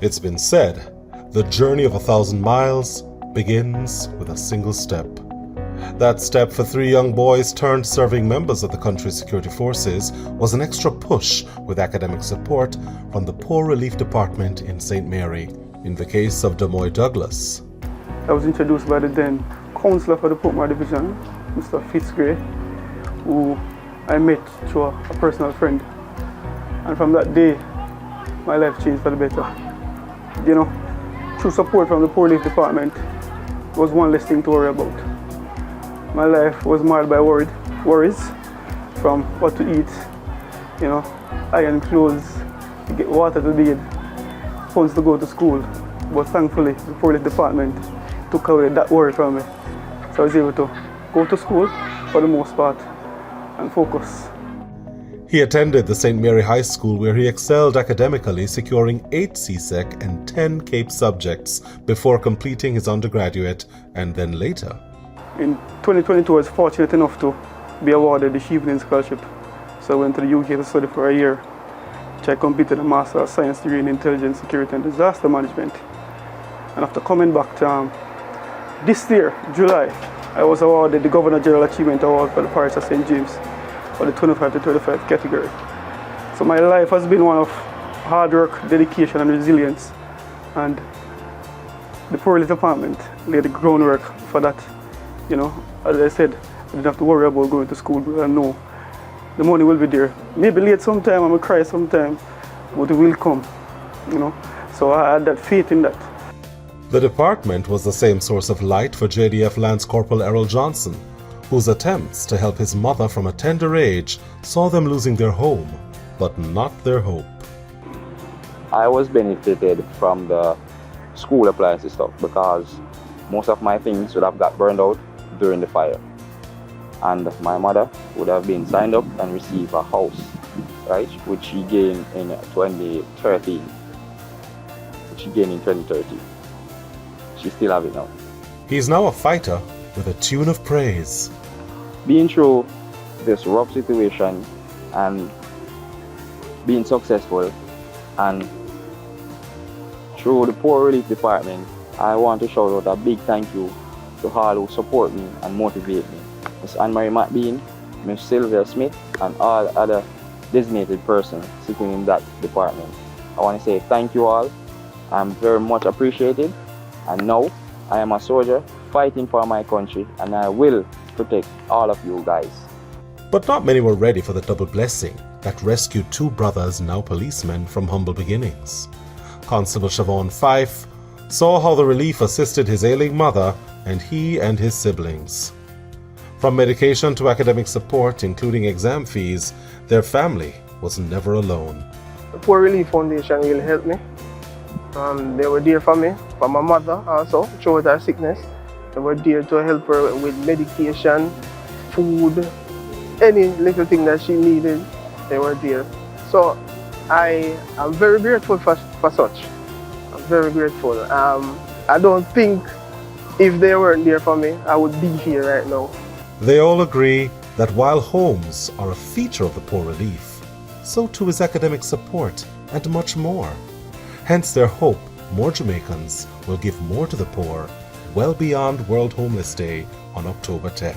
It's been said, the journey of 1,000 miles begins with a single step. That step for three young boys turned serving members of the country's security forces was an extra push with academic support from the Poor Relief Department in St. Mary, in the case of Damoy Douglas. I was introduced by the then councillor for the Portmore Division, Mr. Fitzgerald, who I met through a personal friend. And from that day, my life changed for the better. You know, through support from the Poor Relief Department was one less thing to worry about. My life was marred by worries from what to eat, you know, iron clothes, to get water to bathe, funds to go to school. But thankfully, the Poor Relief Department took away that worry from me. So I was able to go to school for the most part and focus. He attended the St. Mary High School where he excelled academically, securing 8 CSEC and 10 CAPE subjects before completing his undergraduate and then later. In 2022, I was fortunate enough to be awarded the Evening Scholarship. So I went to the UK to study for a year, which I completed a Master of Science degree in Intelligence, Security and Disaster Management. And after coming back to this year, July, I was awarded the Governor General Achievement Award for the Parish of St. James for the 25 to 35 category. So my life has been one of hard work, dedication and resilience. And the Poor Relief Department laid the groundwork for that. You know, as I said, I didn't have to worry about going to school because I know the money will be there. Maybe late sometime, I will cry sometime, but it will come, you know. So I had that faith in that. The department was the same source of light for JDF Lance Corporal Errol Johnson, whose attempts to help his mother from a tender age saw them losing their home, but not their hope. I was benefited from the school appliances stuff because most of my things would have got burned out during the fire. And my mother would have been signed up and received a house, right, which she gained in 2013. She still have it now. He's now a fighter with a tune of praise. Being through this rough situation and being successful and through the Poor Relief Department, I want to shout out a big thank you to all who support me and motivate me. Ms. Anne-Marie McBean, Ms. Sylvia Smith, and all other designated persons sitting in that department. I want to say thank you all. I'm very much appreciated. And now, I am a soldier fighting for my country, and I will protect all of you guys. But not many were ready for the double blessing that rescued two brothers, now policemen, from humble beginnings. Constable Siobhan Fife saw how the relief assisted his ailing mother and he and his siblings. From medication to academic support, including exam fees, their family was never alone. The Poor Relief Foundation really helped me. They were there for me, for my mother also, throughout her sickness. They were there to help her with medication, food, any little thing that she needed, they were there. So I am very grateful for such. I'm very grateful. I don't think if they weren't there for me, I would be here right now. They all agree that while homes are a feature of the Poor Relief, so too is academic support and much more. Hence their hope more Jamaicans will give more to the poor well beyond World Homeless Day on October 10.